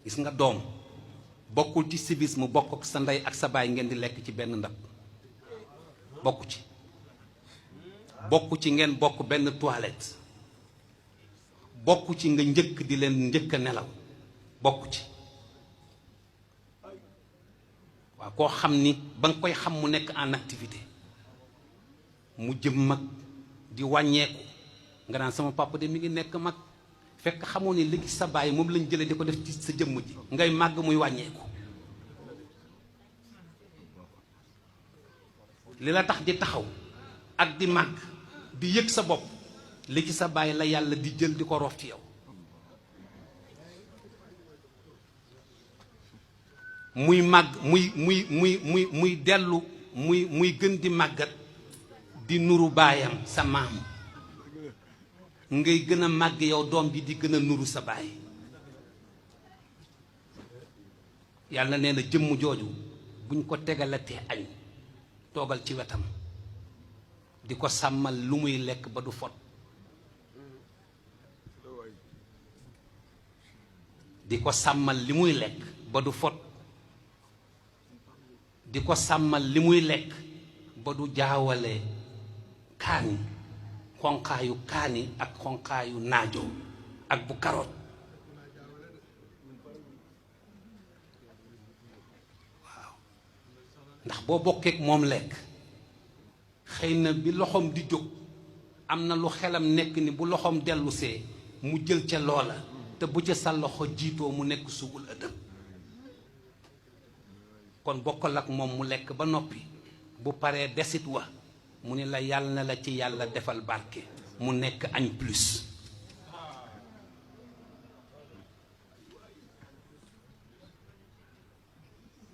gis nga doom bokkul ci civisme bokk ak sa ndey ak sa baay ngeen di lekk ci benn ndab bokku ci ngeen bokk benn toilette bokku ci nga njëkk di leen njëkk a nelaw bokku ci waaw koo xam ni ba nga koy xam mu nekk en activité mu jëm mag di wàññeeku nga naan sama papa de mi ngi nekk mag fekk xamoo ni léegi sa baay moom lañ jëlee di ko def ci sa jëmm ji ngay màgg muy wàññeeku li la tax di taxaw ak di màgg di yëg sa bopp li ci sa baay la yàlla di jël di ko roof ci yow muy màgg muy dellu muy gën di màggat di nuru baayam sa maam ngay gën a màgg yow doom bi di gën a nuru sa baay yàlla nee na jëmm jooju buñ ko tegalatee añ toogal ci wetam di ko sàmmal lu muy lekk ba du fot di ko sàmmal li muy lekk ba du fot di ko sàmmal li muy lekk ba du jaawale kaani xonqaayu kaani ak xonqaayu naajo ak bu karoot waaw ndax boo bokkeek moom lekk xëy na bi loxoom di jóg am na lu xelam nekk ni bu loxoom dellusee mu jël ca loola te bu ca sa loxo jiitoo mu nekk sugul ëdëm kon bokkal ak moom mu lekk ba noppi bu paree desit wa mu ni la yàlla na la ci yàlla defal barke mu nekk añ plus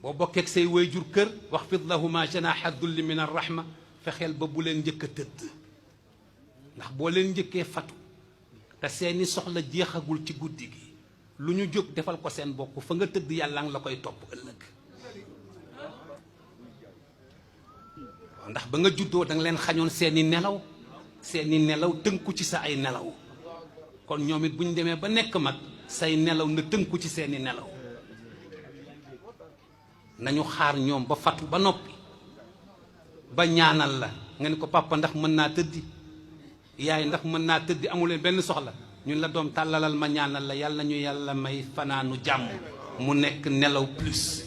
boo bokkeek say waajur kër waxfid lahuma janaha dulli min arrahma fexeel ba bu leen njëkk a tëdd ndax boo leen njëkkee fatu te seeni soxla jeexagul ci guddi gi lu ñu jóg defal ko seen bokk fa nga tëdd yàlla nga la koy topp ëllëg ndax ba nga juddoo danga leen xañoon seeni nelaw tënku ci sa ay nelaw kon ñoom it bu ñu demee ba nekk mag say nelaw na tënku ci seeni nelaw nañu xaar ñoom ba fatu ba noppi ba ñaanal la nga ne ko papa ndax mën naa tëddi yaay ndax mën naa tëddi amuleen benn soxla ñun la doom tàllalal ma ñaanal la yàlla ñu yàlla may fanaanu jàmm mu nekk nelaw plus